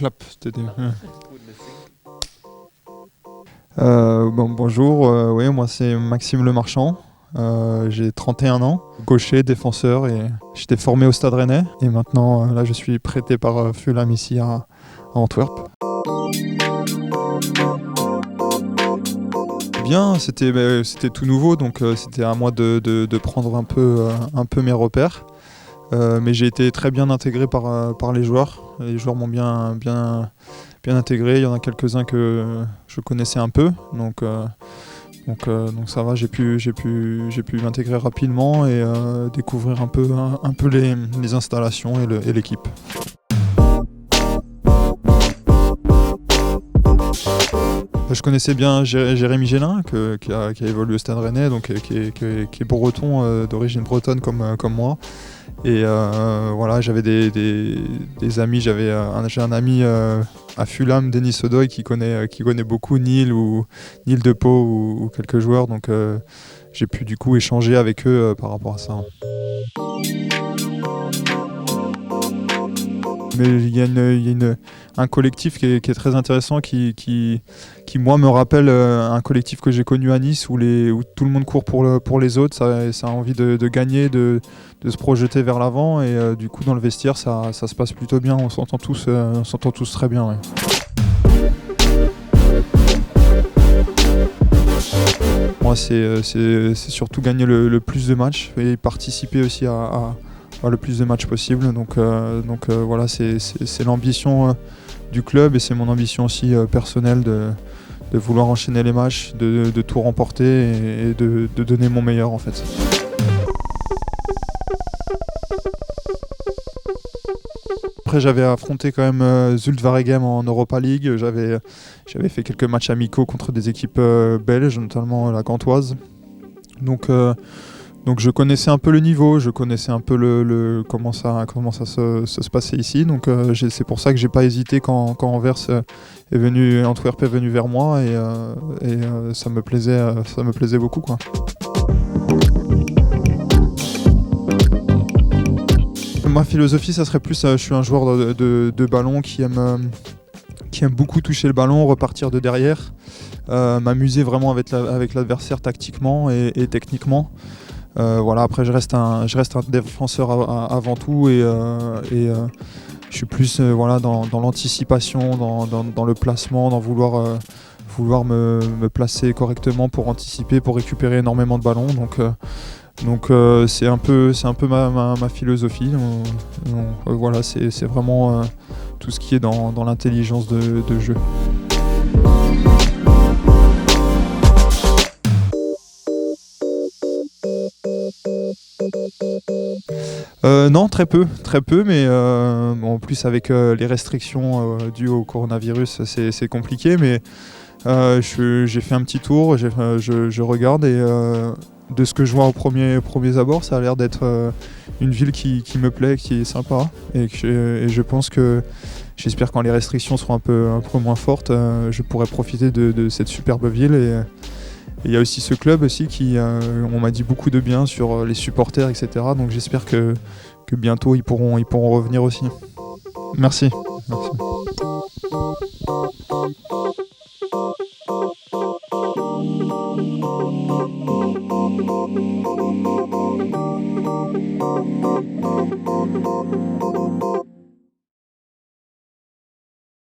clap. Bonjour, oui, moi c'est Maxime Lemarchand. J'ai 31 ans, gaucher, défenseur, et j'étais formé au Stade Rennais. Et maintenant, là, je suis prêté par Fulham ici à Antwerp. Bien, c'était tout nouveau, donc c'était à moi de prendre un peu mes repères. Mais j'ai été très bien intégré par les joueurs. Les joueurs m'ont bien intégré. Il y en a quelques-uns que je connaissais un peu, donc ça va. J'ai pu m'intégrer rapidement et découvrir un peu les installations et l'équipe. Je connaissais bien Jérémy Gélin, qui a évolué au Stade Rennais, donc qui est breton, d'origine bretonne comme moi. Et voilà, j'avais des amis, j'ai un ami à Fulham, Denis Odoy, qui connaît beaucoup Neil De Pau ou quelques joueurs, donc j'ai pu du coup échanger avec eux par rapport à ça. Mais il y a un collectif qui est très intéressant, qui moi me rappelle un collectif que j'ai connu à Nice où tout le monde court pour les autres, ça a envie de gagner, de se projeter vers l'avant, et du coup dans le vestiaire ça se passe plutôt bien, on s'entend tous très bien. Ouais. Moi c'est surtout gagner le plus de matchs et participer aussi à le plus de matchs possible. Donc voilà, c'est l'ambition du club, et c'est mon ambition aussi personnelle de vouloir enchaîner les matchs, de tout remporter et de donner mon meilleur en fait. Après j'avais affronté quand même Zulte Waregem en Europa League, j'avais fait quelques matchs amicaux contre des équipes belges, notamment la Gantoise. Donc je connaissais un peu le niveau, je connaissais un peu comment ça se passait ici. Donc c'est pour ça que j'ai pas hésité quand Antwerp est venu vers moi, et ça me plaisait beaucoup, quoi. Ma philosophie, ça serait plus, je suis un joueur de ballon qui aime beaucoup toucher le ballon, repartir de derrière, m'amuser vraiment avec l'adversaire tactiquement et techniquement. Voilà, après je reste un défenseur avant tout, et je suis plus dans l'anticipation, dans le placement, dans vouloir me placer correctement pour anticiper, pour récupérer énormément de ballons. Donc c'est un peu ma philosophie. Voilà, c'est vraiment tout ce qui est dans l'intelligence de jeu. Non, très peu, mais en plus avec les restrictions dues au coronavirus, c'est compliqué, mais j'ai fait un petit tour, je regarde, et de ce que je vois au premiers abords, ça a l'air d'être une ville qui me plaît, qui est sympa, et je pense que j'espère quand les restrictions seront un peu moins fortes, je pourrai profiter de cette superbe ville. Et il y a aussi ce club aussi on m'a dit beaucoup de bien sur les supporters, etc. Donc j'espère que bientôt ils pourront revenir aussi. Merci.